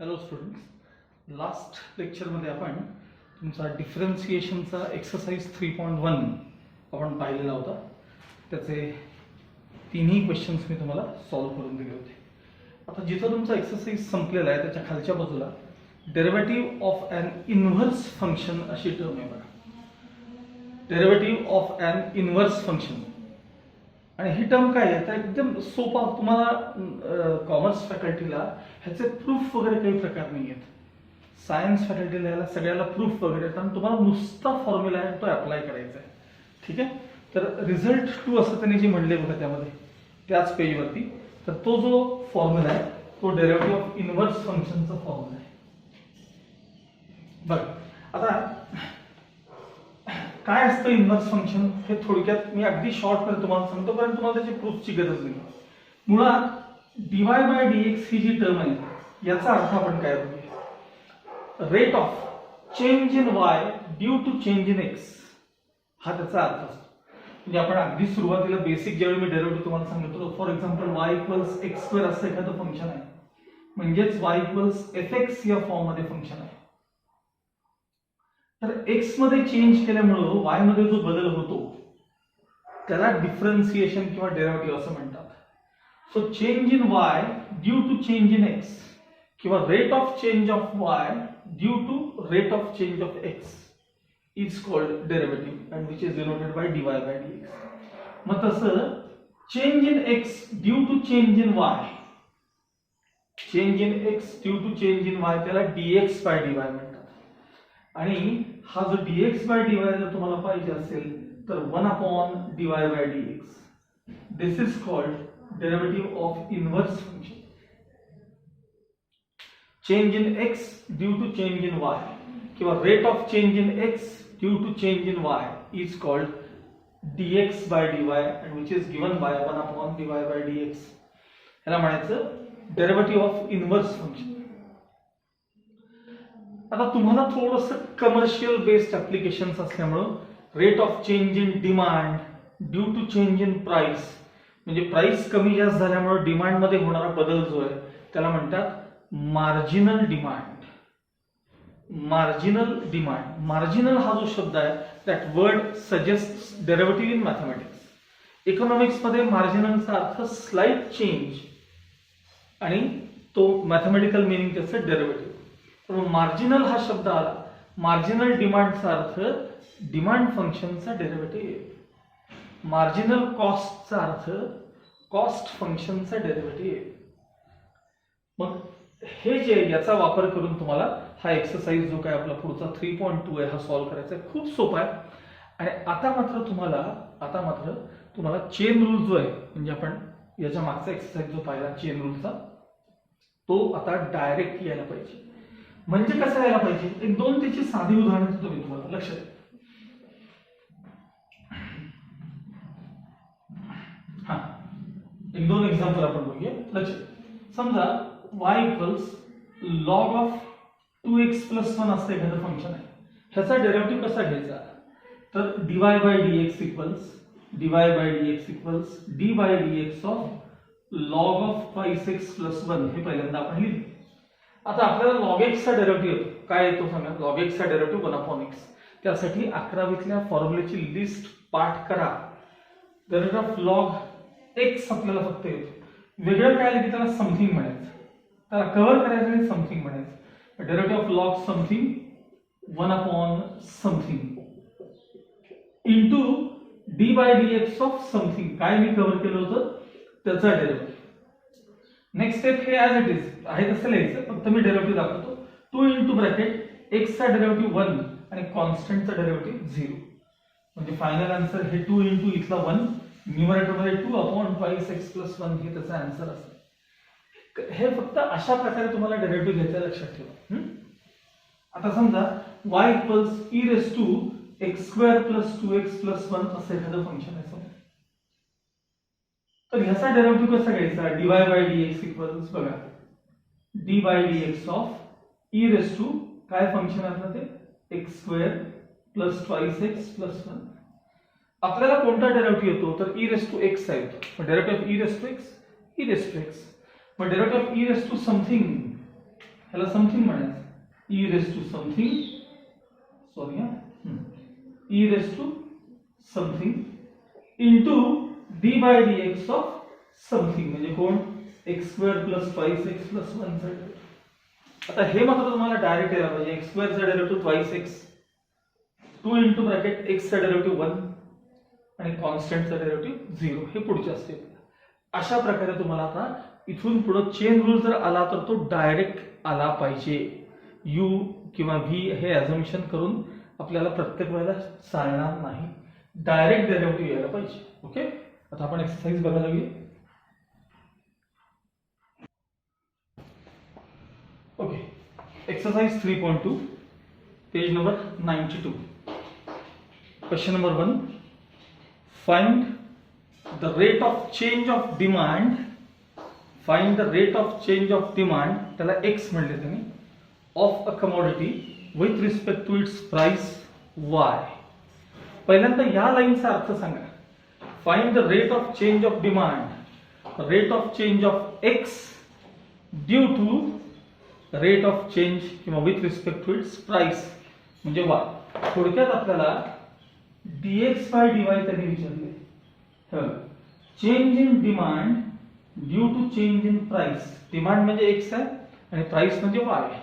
Hello students, last लेक्चरमध्ये आपण तुमचा डिफरन्सिएशनचा एक्सरसाइज 3.1 आपण पाहिलेला होता. त्याचे तिन्ही क्वेश्चन्स मी तुम्हाला सॉल्व्ह करून दिले होते. आता जिथं तुमचा एक्सरसाइज संपलेला आहे त्याच्या खालच्या बाजूला derivative of an inverse function अशी टर्म आहे बघा. Derivative of an inverse function. आणि ही टर्म काय आहे तर एकदम सोपा, तुम्हाला कॉमर्स फॅकल्टीला ह्याचे प्रूफ वगैरे काही प्रकार नाही आहेत. सायन्स फॅकल्टीला याला सगळ्याला प्रूफ वगैरे आहेत आणि तुम्हाला नुसता फॉर्म्युला आहे तो अप्लाय करायचा आहे. ठीक आहे. तर रिझल्ट 2 असं त्यांनी जे म्हणले बघा त्यामध्ये त्याच पेजवरती, तर तो जो फॉर्म्युला आहे तो डेरिव्हेटिव्ह ऑफ इन्व्हर्स फंक्शनचा फॉर्म्युला आहे. बघा आता काय असतं इन्व्हर्स फंक्शन हे थोडक्यात मी अगदी शॉर्ट मध्ये तुम्हाला सांगतो, कारण तुम्हाला त्याची प्रूफची गरज नाही. मुळात डीवाय बाय डीएक्स ही जी टर्म आहे याचा अर्थ आपण काय बघूया. Rate of change in y due to change in x हा त्याचा अर्थ असतो. म्हणजे आपण अगदी सुरुवातीला बेसिक ज्यावेळी मी डेरिव्हेटिव्ह तुम्हाला सांगितलं, for example y equals x square असं एखादं फंक्शन आहे, म्हणजेच वाय इक्वल्स एफ एक्स या फॉर्म मध्ये फंक्शन आहे. तर एक्स मध्ये चेंज केल्यामुळं वाय मध्ये जो बदल होतो त्याला डिफरन्सिएशन किंवा डेरिव्हेटिव्ह असं म्हणतात. So change in y due to change in x किंवा rate of change of y due to rate of change of x is called derivative and which is denoted by dy by dx. मग तसं change in x due to change in y, change in x due to change in y त्याला dx by dy म्हणतात. आणि हा जो dx by dy जर तुम्हाला पाहिजे असेल तर 1/dy by dx. This is called derivative of inverse function. Change in x due to change in y किंवा rate of change in x due to change in y is called dx by dy and which is given by 1/dy by dx. याला म्हणायचं derivative of inverse function. आता तुम्हाला थोडंसं commercial based applications असल्यामुळं rate of change in demand due to change in price, म्हणजे price कमी जास्त झाल्यामुळे डिमांड मध्ये होणारा बदल जो आहे त्याला म्हणतात marginal demand. Marginal demand, marginal हा जो शब्द आहे that word suggest derivative in mathematics. Economics मध्ये मार्जिनलचा अर्थ स्लाइट चेंज आणि तो मॅथमॅटिकल मिनिंग त्याचं डेरिव्हेटिव्ह. मार्जिनल हा शब्द आला, मार्जिनल डिमांडचा अर्थ डिमांड फंक्शनचा डेरिव्हेटिव्ह. मार्जिनल कॉस्टचा अर्थ कॉस्ट फंक्शनचा डेरिव्हेटिव्ह. मग हे जे याचा वापर करून तुम्हाला हा एक्सरसाइज जो काय आपला पुढचा 3.2 आहे हा सॉल्व्ह करायचा आहे. खूप सोपा आहे. आणि आता मात्र तुम्हाला चेन रूल जो आहे, म्हणजे आपण याच्या मागचा एक्सरसाइज जो पाहिला चेन रूलचा, तो आता डायरेक्ट यायला पाहिजे. म्हणजे कसं यायला पाहिजे, एक दोन त्याची साधी उदाहरणं देतो मी तुम्हाला, लक्षात द्या. हा एक दोन एक्झाम्पल आपण बघूया. लक्षात समजा y equals log of 2x + 1 असं एखादं फंक्शन आहे. ह्याचा डेरिव्हेटिव्ह कसा घ्यायचा तर dy by dx equals dy by dx equals d by dx of log of 5x + 1 हे पहिल्यांदा आपण लिहिलं. आता आपल्याला log x चा डेरिव्हेटिव्ह काय येतो सांगा. log x चा डेरिव्हेटिव्ह 1/x. त्यासाठी 11वीतल्या फॉर्म्युलेची लिस्ट पाठ करा. डेरिव्हेटिव्ह ऑफ log x आपल्याला फक्त येतो. वेगळं काय आलं की त्याला समथिंग म्हणायचं, त्याला कव्हर करायचं आणि समथिंग म्हणायचं. डेरिव्हेटिव्ह ऑफ log समथिंग 1/समथिंग into d by dx of something, काय मी कव्हर केलं होतं त्याचा डेरिव्हेटिव्ह. नेक्स्ट स्टेप हे ऍज इट इज आहे तसं लिहायचं, फक्त मी डेरिव्हेटिव्ह दाखवतो. 2 इंटू ब्रॅकेट x चा डेरिव्हेटिव्ह 1 आणि कॉन्स्टंटचा डेरिव्हेटिव्ह 0. म्हणजे फायनल आन्सर हे 2 इंटू इथला 1, न्यूमरेटर मध्ये 2/5x + 1 हे त्याचा आन्सर असेल. हे फक्त अशा प्रकारे तुम्हाला डेरिव्हेटिव्ह घ्यायचं, लक्षात ठेवा. आता समजा y इक्वल्स e⁻x² + 2x + 1 असं एखादं फंक्शन आहे. तर ह्याचा डेरिव्हेटिव्ह कसा घ्यायचा. dy बाय dx इक्वल्स बघा d by dx of e⁻, काय फंक्शन आहे ते x² + 2x + 1. आपल्याला कोणता डेरिव्हेटिव्ह येतो तर e⁻x आहे. Derivative of e⁻x. मग डेरिव्हेटिव्ह ऑफ e⁻ समथिंग ह्याला समथिंग म्हणायचं, e race to something, sorry e race to something into D by D x of something म्हणजे कोण, x square plus 5x plus 1 आता हे मात्र तुम्हाला डायरेक्ट यायला पाहिजे, एक्स स्क्वेअरचा डेरिव्हेटिव्ह 2x 2 इंटू ब्रॅकेट एक्सचा डेरिव्हेटिव्ह 1 आणि कॉन्स्टंटचा डेरिव्हेटिव्ह 0 हे पुढच्या स्टेप. अशा प्रकारे तुम्हाला आता इथून पुढे चेन रूल जर आला तर तो डायरेक्ट आला पाहिजे. u किंवा v हे अझम्पशन करून आपल्याला प्रत्येक वेळेला चालणार नाही, डायरेक्ट डेरिव्हेटिव्ह यायला पाहिजे. ओके, आता आपण एक्सरसाइज बघायला लागूया. Okay, exercise 3.2 page number 92. Question number 1, find the rate of change of demand, find the rate of change of demand, त्याला x म्हणले त्यांनी, of a commodity with respect to its price y. पहिल्यांदा या लाईनचा अर्थ सांगा. find the rate of change of demand, rate of change of x due to rate of change किंवा with respect to its price म्हणजे y. थोडक्यात आपल्याला dx by dy त्यांनी विचारले. Change in demand due to change in price. Demand म्हणजे x आहे आणि price म्हणजे वाय आहे.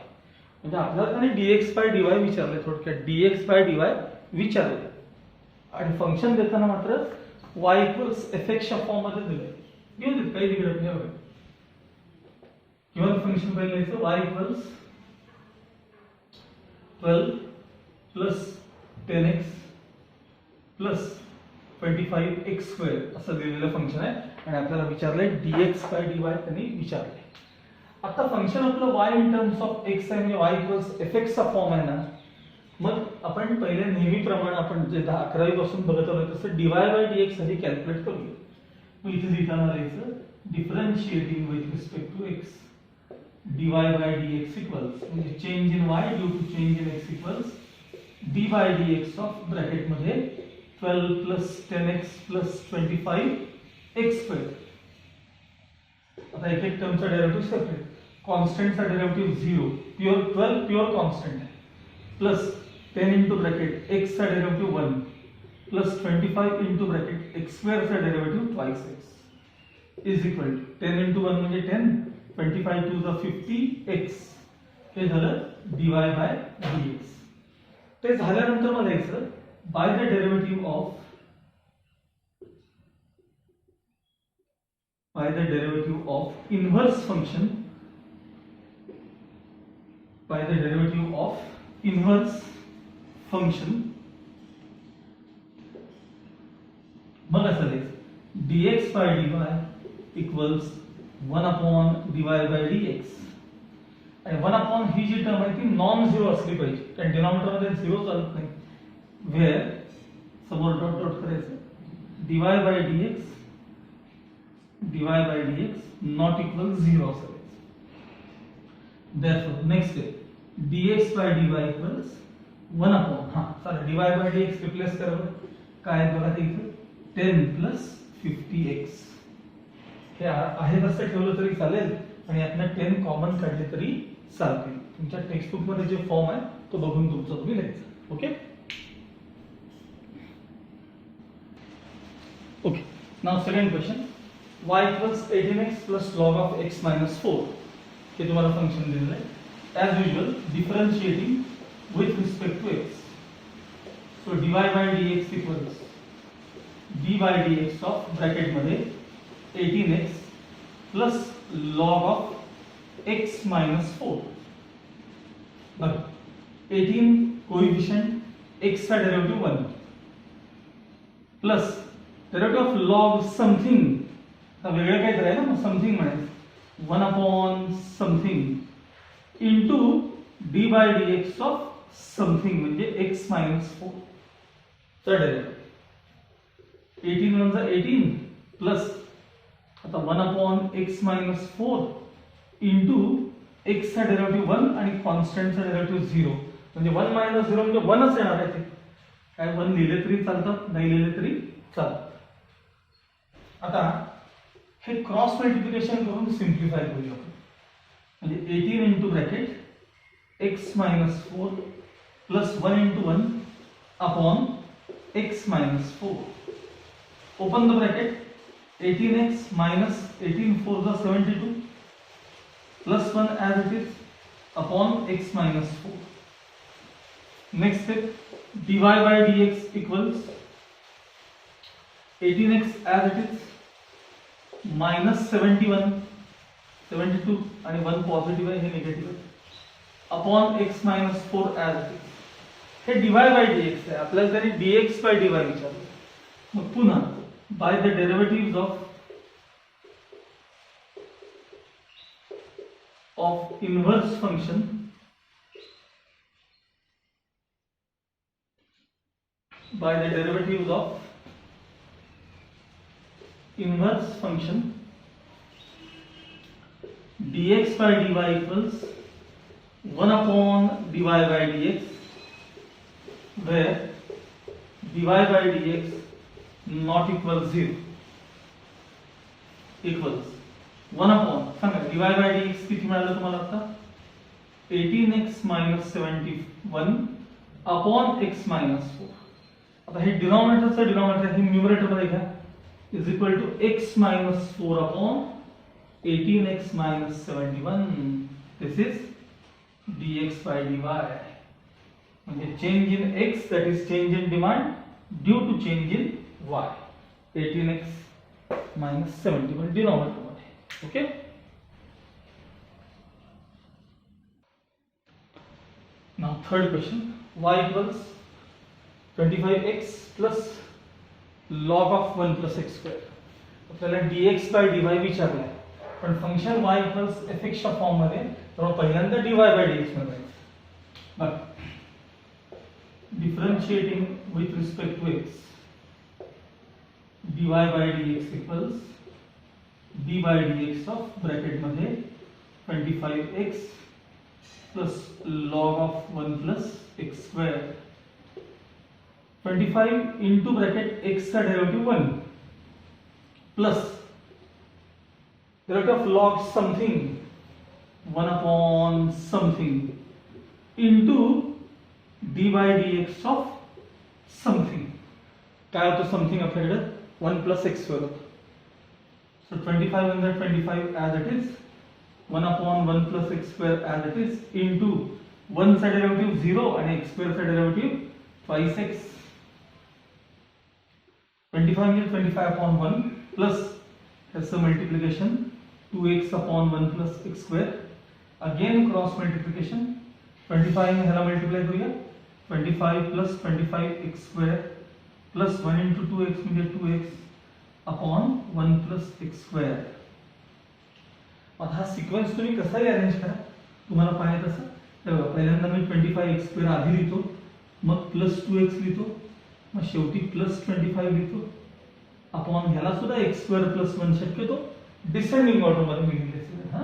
म्हणजे आपल्याला त्यांनी dx बाय dy विचारले, थोडक्यात dx बाय dy विचारले आणि फंक्शन देताना मात्र y इक्वल्स fx च्या फॉर्म मध्ये दिले. घेऊ देत, काही बिघडत नाही बघा. किंवा फंक्शन पहिलं लिहायचं y equals 12 plus 10x plus 25x square असं दिलेलं फंक्शन आहे आणि आपल्याला विचारलंय dx बाय dy त्यांनी विचारले. आता फंक्शन आपलं y in terms of x आहे म्हणजे y इक्वल्स fx चा फॉर्म आहे ना, मग आपण पहिले नेहमीप्रमाणे आपण जे 11वी पासून बघत आलोय तसं dy बाय dx साठी कॅल्क्युलेट करूया. मग इथे लिहिताना लिहायचं differentiating with respect to x dy by dx equals म्हणजे change in y due to change in x equals d by dx of bracket मध्ये 12 plus 10x plus 25x square. आता एक एक टर्मचा डेरिव्हेटिव्ह सेपरेट, कॉन्स्टंटचा डेरिव्हेटिव्ह 0, प्युअर 12 प्युअर कॉन्स्टंट आहे, plus 10 into bracket x चा derivative 1 plus 25 into bracket x स्क्वेअरचा derivative twice x is equal to 10 into 1 म्हणजे 10, 25 टू द 50x. हे झालं dy बाय dx. ते झाल्यानंतर मला यायचं by the derivative of inverse function, by the derivative of inverse function मग असं लिहायचं dx by dy equals 1 upon dy by dx आणि 1 upon ही जी टर्म आहे ती नॉन झिरो असली पाहिजे, कारण डिनॉमिनेटर मध्ये झिरो चालत नाही. where समोर डॉट डॉट करायचं dy by dx not equal 0 असेल. therefore next step dx by dy equals 1 upon चला dy by dx रिप्लेस करा. काय बघा ते इथे 10 plus 50x हे आहे तसं ठेवलं तरी चालेल आणि यातनं 10 कॉमन काढले तरी चालतील. तुमच्या टेक्स्टबुक मध्ये जे फॉर्म आहे तो बघून तुमचं तुम्ही लिहायचं. Okay Okay, now second question, y equals 18x plus log of x minus 4. हे तुम्हाला फंक्शन दिलेलं आहे. As usual, differentiating with respect to x. So dy by dx equals d by dx of bracket मध्ये 18x plus log of x minus 4. बघा 18 coefficient x चा derivative 1 plus derivative of log something, हा वेगळं काहीतरी आहे ना, something म्हणायचं 1 upon something into D by dx of something म्हणजे x मायनस 4 चा डेरिव्हेटिव्ह. 18 म्हणजे 18 प्लस आता 1 upon x minus 4 into x चा डेरिव्हेटिव्ह 1 आणि कॉन्स्टंटचा डेरिव्हेटिव्ह 0 म्हणजे 1 मायनस 0 म्हणजे 1च येणार आहे. ते काय 1 लिहिले तरी चालतात, नाही लिहिले तरी चालतात. आता हे क्रॉस मल्टिप्लिकेशन करून सिम्प्लिफाय करूया आपण. म्हणजे 18 into bracket x minus 4 plus 1 into 1 upon x minus 4. Open the bracket. 18x minus 18 4 the 72 plus 1 as it is upon x minus 4. Next step, dy by dx equals 18x as it is minus 71 72 आणि 1 positive आहे हे negative आहे upon x minus 4 as it is. हे dy by dx आहे. आपल्याला तरी dx by dy विचारलं. मग पुन्हा by the derivatives of inverse function by the derivatives of inverse function dx by dy equals 1 upon dy by dx, where dy by dx not equals 0 equals 1 upon सांगा dy by dx किती मिळालं तुम्हाला आता 18x minus 71 upon x minus 4. आता हे डिनॉमिनेटरचं denominator हे numerator मध्ये घ्या is equal to x minus 4 upon 18x minus 71. This is dx by dy. म्हणजे change in x, that is change in demand due to change in y. 18x minus 71 denominator मध्ये. Okay. Now third question, y equals 25x plus log of 1 plus x square. आपल्याला dx by dy विचारलाय पण function y equals fx च्या form मध्ये तर पहिल्यांदा dy by dx मध्ये but differentiating with respect to x, dy by dx equals d by dx of bracket मध्ये 25x plus log of 1 plus x square. 25 into bracket x का derivative 1 plus derivative of log something 1 upon something into d by dx of something. काय होतं something आपल्याकडे 1 plus x square होतं. So 25 under 25 as it is 1 upon 1 plus x square as it is into 1 चा derivative 0 आणि x square चा derivative twice x. 25 means 25 upon 1 plus has a multiplication 2x upon 1 plus x square. Again cross multiplication 25 में हला multiply करूँगा 25 plus 25 x square plus 1 into 2x म्हणजे 2x upon 1 plus x square. आता हा sequence तुम्ही कसाही arrange करा तुम्हाला पाहिजे तसं. तर पहिल्यांदा मी 25x square आधी लिहितो मग plus 2x लिहितो मग शेवटी plus 25 लिहितो अपॉन ह्याला सुद्धा x square plus 1 शक्यतो डिसेंडिंग ऑर्डर मध्ये मी लिहिले. हा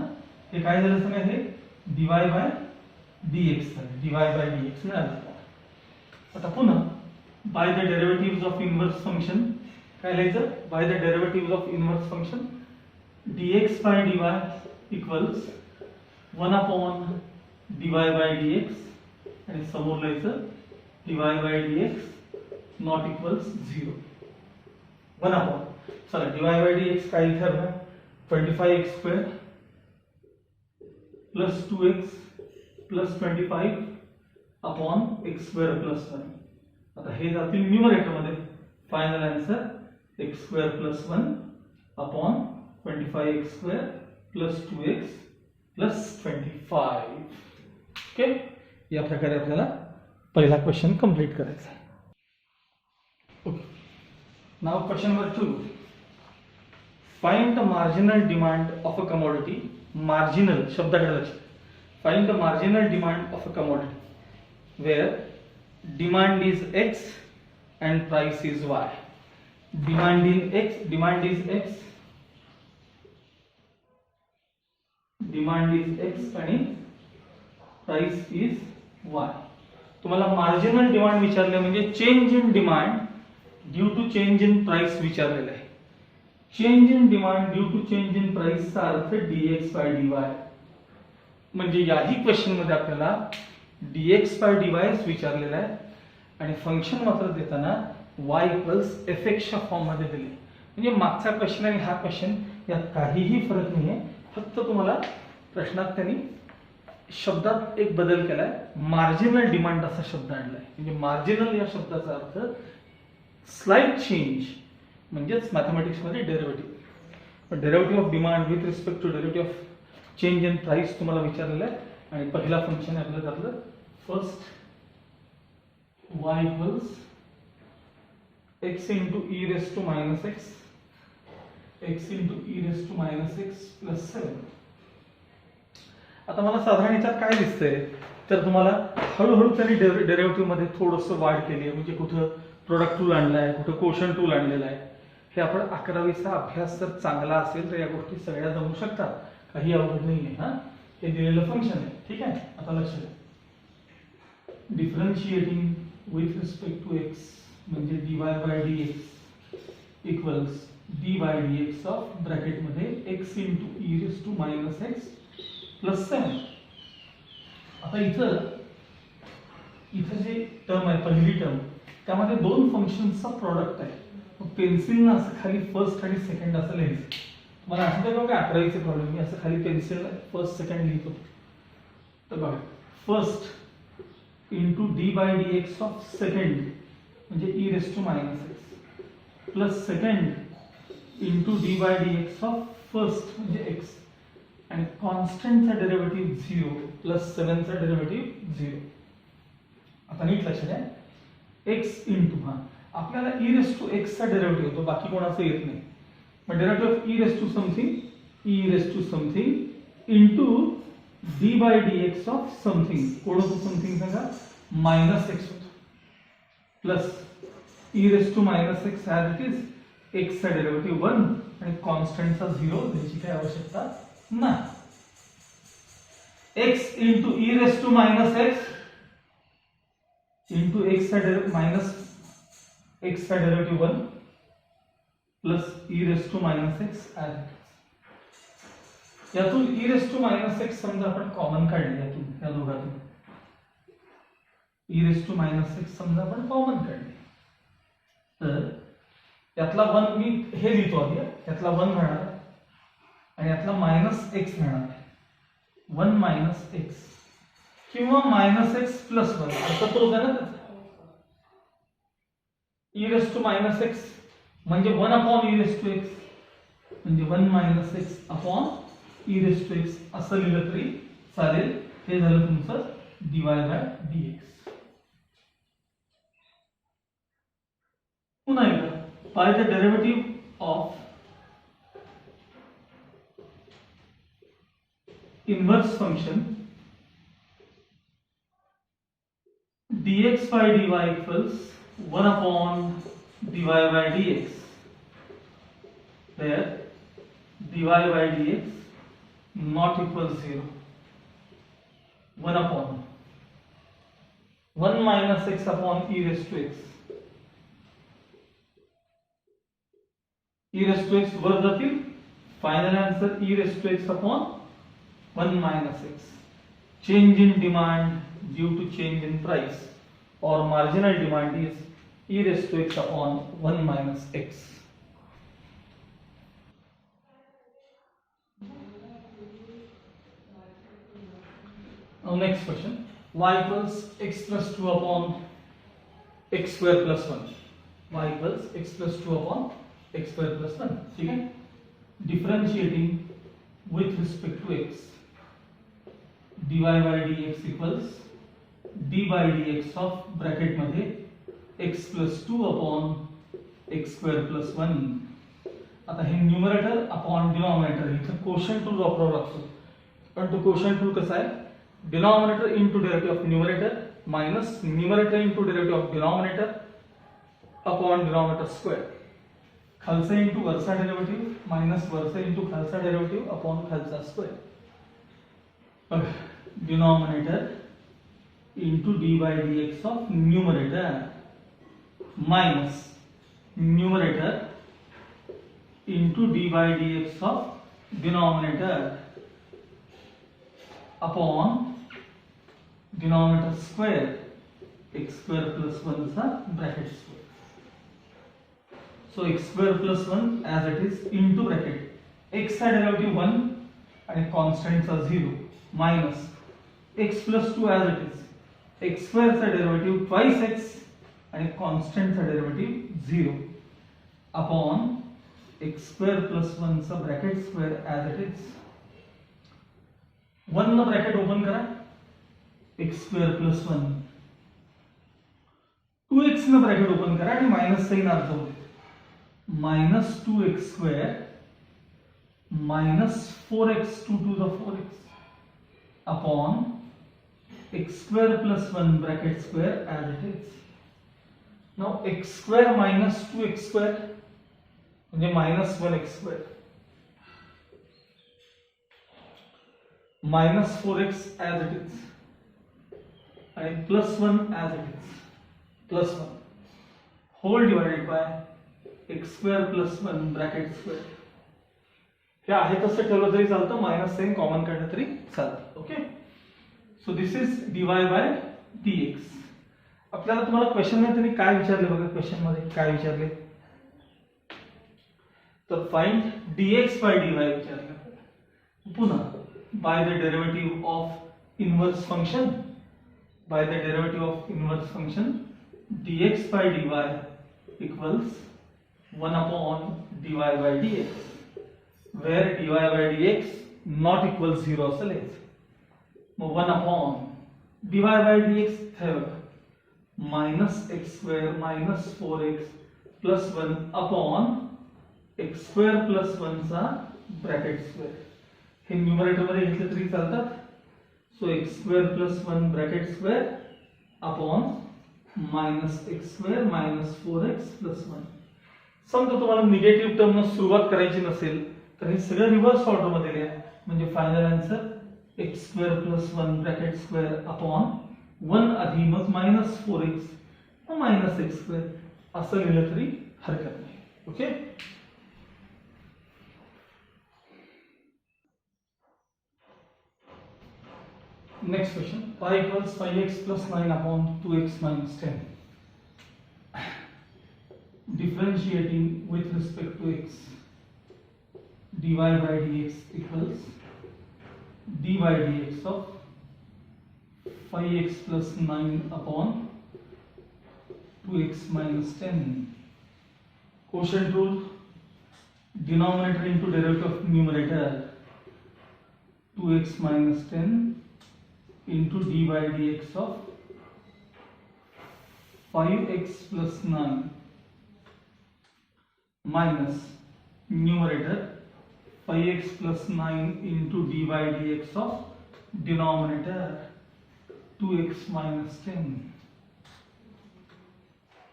हे काय झालं सांगा हे dy by dx झालं. dy by dx मिळालं. आता पुन्हा by the derivatives of inverse function काय लिहायचं by the derivatives of inverse function dx by dy equals 1 upon dy by dx आणि समोर लिहायचं dy by dx not equals 0. 1 upon चला dy by dx काय ठरलं 25x square plus 2x plus 25 upon x square plus 1. आता हे जातील numerator मध्ये. Final answer x square plus 1 upon 25x square plus 2x plus 25. Okay, या प्रकारे आपल्याला पहिला क्वेश्चन कंप्लीट करायचा आहे. Okay, now question number 2. Find the marginal demand of a commodity. Marginal शब्दाकडे लक्ष. Find the marginal demand of a commodity where demand is x and price is y. Demand is x, demand is x आणि price is y. तुम्हाला marginal demand विचारले म्हणजे change in demand due to change in price विचारलेलं आहे. Change in demand due to change in price चा अर्थ dx by dy. म्हणजे याही क्वेश्चन मध्ये आपल्याला dx बाय dy विचारलेला आहे आणि फंक्शन मात्र देताना y इक्वल्स fx च्या फॉर्म मध्ये दिले. म्हणजे मागचा क्वेश्चन आणि हा क्वेश्चन यात काहीही फरक नाहीये, फक्त तुम्हाला प्रश्नात त्यांनी शब्दात एक बदल केलाय, मार्जिनल डिमांड असा शब्द आणलाय. म्हणजे मार्जिनल या शब्दाचा अर्थ स्लाइट चेंज म्हणजेच मॅथमॅटिक्स मध्ये derivative. Derivative of demand with respect to derivative of change in price तुम्हाला विचारलेलं आहे. आणि पहिला फंक्शन आहे आपलं त्यातलं first y equals x into E raise to minus x into E raise to minus x plus 7. आता मला साधारण याच्यात काय दिसतंय तर तुम्हाला हळूहळू त्यांनी डेरिव्हेटिव्ह मध्ये थोडंसं वाढ केली आहे. म्हणजे कुठं प्रोडक्ट टूल आणलाय, कुठं कोशन टूल आणलेलं आहे. हे आपण 11वीचा अभ्यास जर चांगला असेल तर या गोष्टी सगळ्या जमू शकतात, काही अवघड नाहीये. हा हे दिलेलं फंक्शन आहे, ठीक आहे. आता लक्ष द्या, differentiating with respect to x म्हणजे dy by dx equals dy dx of bracket मध्ये x into E raise to minus x plus 7. आता इथं जे टर्म आहे पहिली टर्म त्यामध्ये दोन फंक्शनचा प्रॉडक्ट आहे. पेन्सिलनं असं खाली फर्स्ट आणि सेकंड असं लिहायचं. मला आठवतं का 11वीचे प्रॉब्लेम मी असं खाली पेन्सिल फर्स्ट सेकंड लिहित होतो. तर बघा first into D by D x of second म्हणजे E raise to minus x plus second into D by D x of first म्हणजे एक्स आणि कॉन्स्टंटचा डेरिव्हेटिव्ह 0 प्लस 7चा डेरिव्हेटिव्ह 0. आता नीट लक्ष द्या, एक्स इंटू हा आपल्याला ई रेस टू एक्सचा डेरिव्हेटिव्ह होतो, बाकी कोणाचं येत नाही. मग derivative of E race to something into D by D x of something. कोण होतो समथिंग सांगा, मायनस एक्स होतो plus E raise to minus X as it is एक्सचा डेरिव्हेटिव्ह 1 आणि कॉन्स्टंटचा 0 द्यायची काय आवश्यकता नाही. X into E raise to minus x into एक्सचा derivative 1 plus E raise to minus X as it is. यातून E raise to minus X समजा आपण कॉमन काढले, यातून या दोघातून E raise to minus X समजा आपण कॉमन काढले तर यातला 1 मी हे लिहितो आधी, यातला 1 राहणार आणि यातला मायनस एक्स राहणार. 1 मायनस एक्स किंवा मायनस एक्स प्लस 1 आता तो होता ना e raise to minus x म्हणजे 1 upon e race to x म्हणजे 1 minus x upon e race to x असं लिहिलं तरी चालेल. हे झालं तुमचं dy बाय dx. पुन्हा एकदा by the derivative of inverse function dx by dy equals 1 upon dy by dx. There dy by dx not equals 0. 1 upon 1 minus x upon e raised to x. e raised to x वर जातील. Final answer e raised to x upon 1 minus x. Change in demand due to change in price or marginal demand is e raised to x upon 1 minus x. Now next question, y equals x plus 2 upon x square plus 1. y equals x plus 2 upon x square plus 1. ठीक है. Differentiating with respect to x, dy by dx equals d by dx of bracket मध्ये x plus 2 upon x square plus 1. आता हे numerator upon denominator इथं quotient tool वापरावं लागतो. पण तो कोशंट टूल कसा आहे, denominator into derivative of numerator minus numerator into derivative of denominator upon denominator square. खालचा इंटू वरचा डेरिव्हेटिव्ह मायनस वरचा इंटू खालचा डेरिव्हेटिव्ह अपॉन खालचा square. Denominator into D by D x of numerator minus numerator into D by D x of denominator upon denominator square x square plus 1 चा bracket square. So x square plus 1 as it is into bracket x चा derivative 1 आणि constant चा 0 minus x plus 2 as it is x square चा derivative twice x आणि constant चा derivative 0 upon x square plus 1 चा bracket square as it is. 1 न bracket open करा x square plus 1 2x न ब्रॅकेट ओपन करा आणि मायनस साइन अर्थ होते minus 2x square minus 4x to the 4x upon x square plus 1 bracket square as it is. Now x square minus 2x square म्हणजे minus 1x square minus 4x as it is आणि plus 1 as it is plus 1 whole divided by x square plus 1 bracket square. हे आहे तसं ठेवलं तरी चालतं minus sign common काढलं तरी चालतं. Okay so this is dy by dx. आपल्याला तुम्हाला क्वेश्चन मध्ये त्यांनी काय विचारले बघा. क्वेश्चन मध्ये काय विचारले तर फाइंड dx by dy विचारले. पुन्हा bye the derivative of inverse function by the derivative of inverse function dx by dy equals 1 upon dy by dx where dy by dx not equals 0 असेल. मग 1 upon dy by dx है minus x square minus 4x plus 1 upon x square plus 1 चा bracket square. हे numerator मध्ये घेतले तरी चालतात. So x square plus 1 bracket square upon minus x square minus 4x plus 1. समजा तुम्हाला निगेटिव्ह टर्म न सुरुवात करायची नसेल तर हे सगळं रिव्हर्स ऑर्डर मध्ये लिहा म्हणजे final answer x square plus 1 bracket square upon 1 आधी मग minus 4x मग minus x square असं लिहिलं तरी हरकत नाही. Okay next question pi equals 5x plus 9 upon 2x minus 10. Differentiating with respect to x dy by dx equals dy dx of 5x plus 9 upon 2x minus 10. Quotient rule denominator into derivative of numerator 2x minus 10 into dy dx of 5x plus 9 minus numerator 5x plus 9 into dy dx of denominator 2x minus 10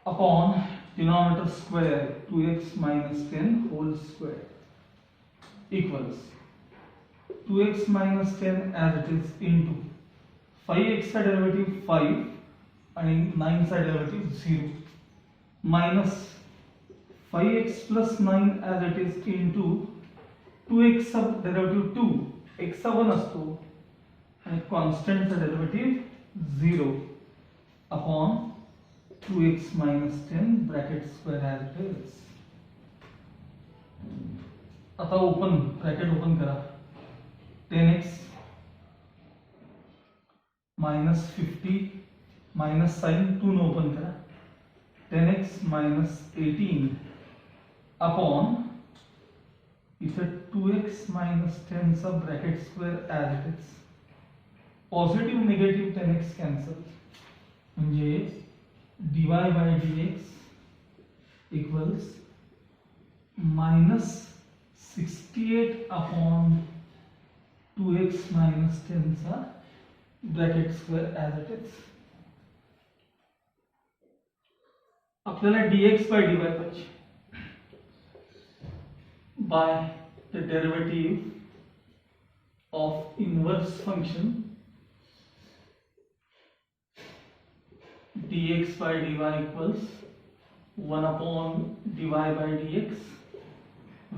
upon denominator square 2x minus 10 whole square equals 2x minus 10 as it is into 5x चा derivative 5 आणि 9 चा derivative 0 minus 5x plus 9 as it is into 2x चा derivative 2 x चा 1 असतो आणि constant चा derivative 0 upon 2x minus 10 bracket square as it is. आता open bracket open करा 10x minus 50 minus sin 2 न ओपन करा 10x minus 18 upon इथे 2x minus 10 चा bracket square as it is. Positive negative 10x cancel म्हणजे dy by dx equals minus 68 upon 2x minus 10 चा bracket square as it is. आपल्याला dx by dy पाहिजे by the derivative of inverse function dx by dy equals 1 upon dy by dx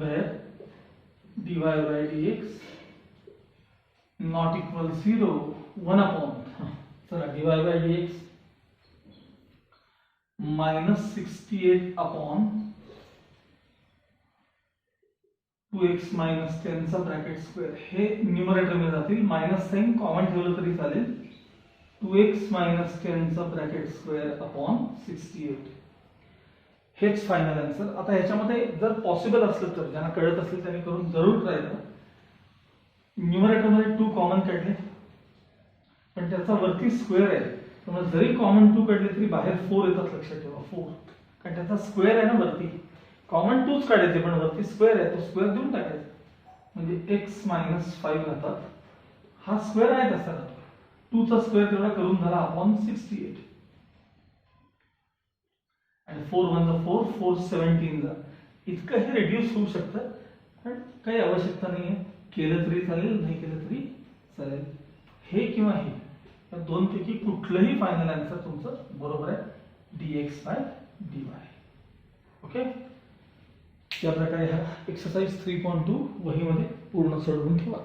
where dy by dx not equal 0 1 upon चला dy by dx minus 68 upon 2x minus 10 चा bracket square हे numerator मध्ये जातील minus sign common ठेवलं तरी चालेल 2x minus 10 चा bracket square upon 68 हेच फायनल आन्सर. आता ह्याच्यामध्ये जर पॉसिबल असलं तर ज्यांना कळत असेल त्यांनी करून जरूर ट्राय करा. न्यूमरेटर मध्ये 2 कॉमन काढले पण त्याचा वरती स्क्वेअर आहे त्यामुळे जरी कॉमन 2 काढले तरी बाहेर 4 येतात लक्षात ठेवा 4 कारण त्याचा स्क्वेअर आहे ना वरती. कॉमन 2च काढायचे पण वरती स्क्वेअर आहे तो स्क्वेअर देऊन टाकायचा म्हणजे x मायनस 5 राहतात. हा स्क्वेअर आहे तसा राहतो 2 चा स्क्वेअर तेवढा करून झाला अपॉन 68 आणि 4 1 जा 4 4 17 जा इतकं हे रिड्यूस होऊ शकतं पण काही आवश्यकता नाही आहे. केलं तरी चालेल नाही केलं तरी चालेल. हे किंवा हे या दोनपैकी कुठलंही फायनल आन्सर तुमचं बरोबर आहे dx बाय dy. ओके या प्रकारे हा एक्सरसाइज 3.2 वहीमध्ये पूर्ण सोडवून ठेवा.